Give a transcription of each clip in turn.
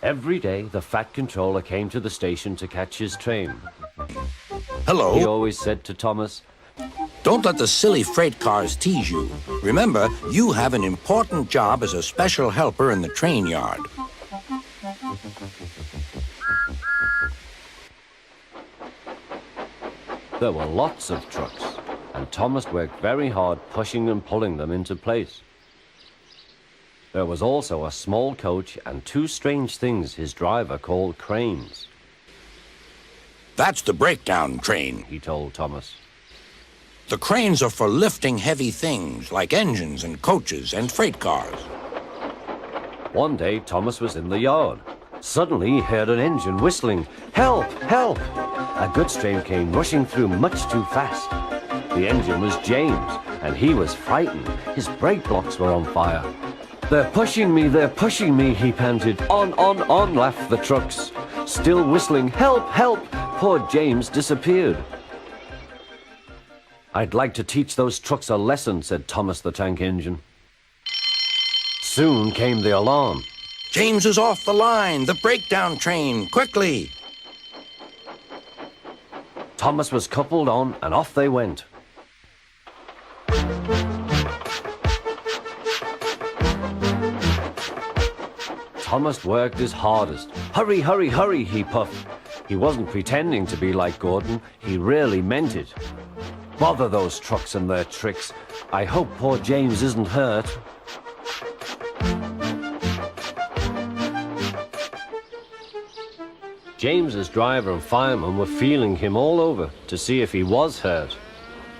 Every day, the Fat Controller came to the station to catch his train. Hello. He always said to Thomas, Don't let the silly freight cars tease you. Remember, you have an important job as a special helper in the train yard. there were lots of trucks, and Thomas worked very hard pushing and pulling them into place. There was also a small coach and two strange things his driver called cranes. That's the breakdown train. He told Thomas. The cranes are for lifting heavy things like engines and coaches and freight cars. One day, Thomas was in the yard. Suddenly, he heard an engine whistling, "Help! Help!" A goods train came rushing through much too fast. The engine was James, and he was frightened. His brake blocks were on fire. "They're pushing me," he panted. On, laughed the trucks. Still whistling, "Help! Help!" Poor James disappeared. "I'd like to teach those trucks a lesson," said Thomas the Tank Engine. Soon came the alarm. James is off the line. The breakdown train. Quickly. Thomas was coupled on, and off they went. Thomas worked his hardest. "Hurry, hurry, hurry," he puffed. He wasn't pretending to be like Gordon. He really meant it. Bother those trucks and their tricks. I hope poor James isn't hurt. James's driver and fireman were feeling him all over to see if he was hurt.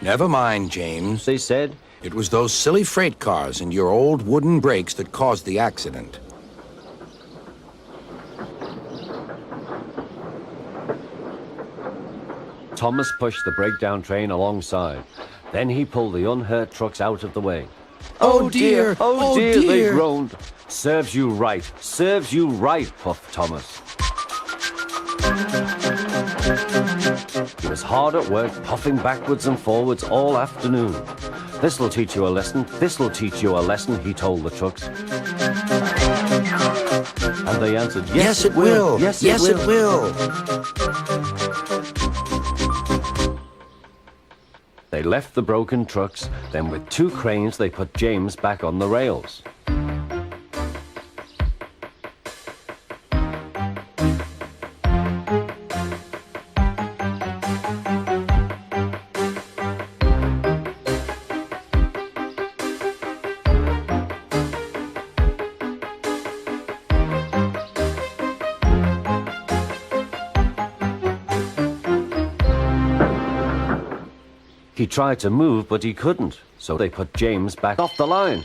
Never mind, James. They said, It was those silly freight cars and your old wooden brakes that caused the accident. Thomas pushed the breakdown train alongside. Then he pulled the unhurt trucks out of the way. Oh dear! Oh dear, they groaned. Serves you right, puffed Thomas. He was hard at work, puffing backwards and forwards all afternoon. "This'll teach you a lesson, he told the trucks. And they answered, yes, it will. Yes, it will. They left the broken trucks, then with two cranes they put James back on the rails. He tried to move, but he couldn't, so they put James back off the line.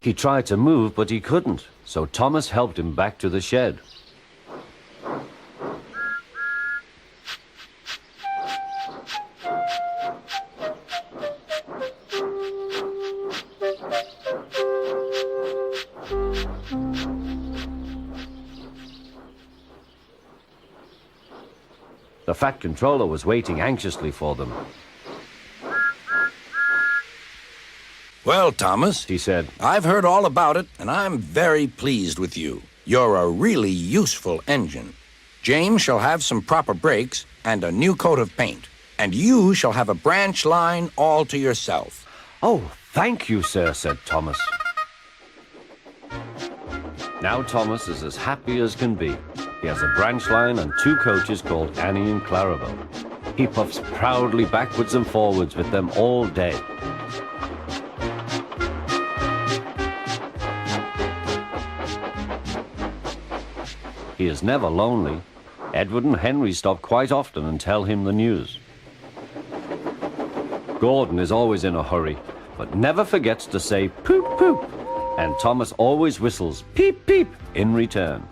He tried to move, but he couldn't, so Thomas helped him back to the shed. The Fat Controller was waiting anxiously for them. Well, Thomas, He said, I've heard all about it, and I'm very pleased with you. You're a really useful engine. James shall have some proper brakes and a new coat of paint, and you shall have a branch line all to yourself. "Oh, thank you, sir," said Thomas. Now Thomas is as happy as can be. He has a branch line and two coaches called Annie and Clarabelle. He puffs proudly backwards and forwards with them all day. He is never lonely. Edward and Henry stop quite often and tell him the news. Gordon is always in a hurry, but never forgets to say poop poop, and Thomas always whistles peep peep in return.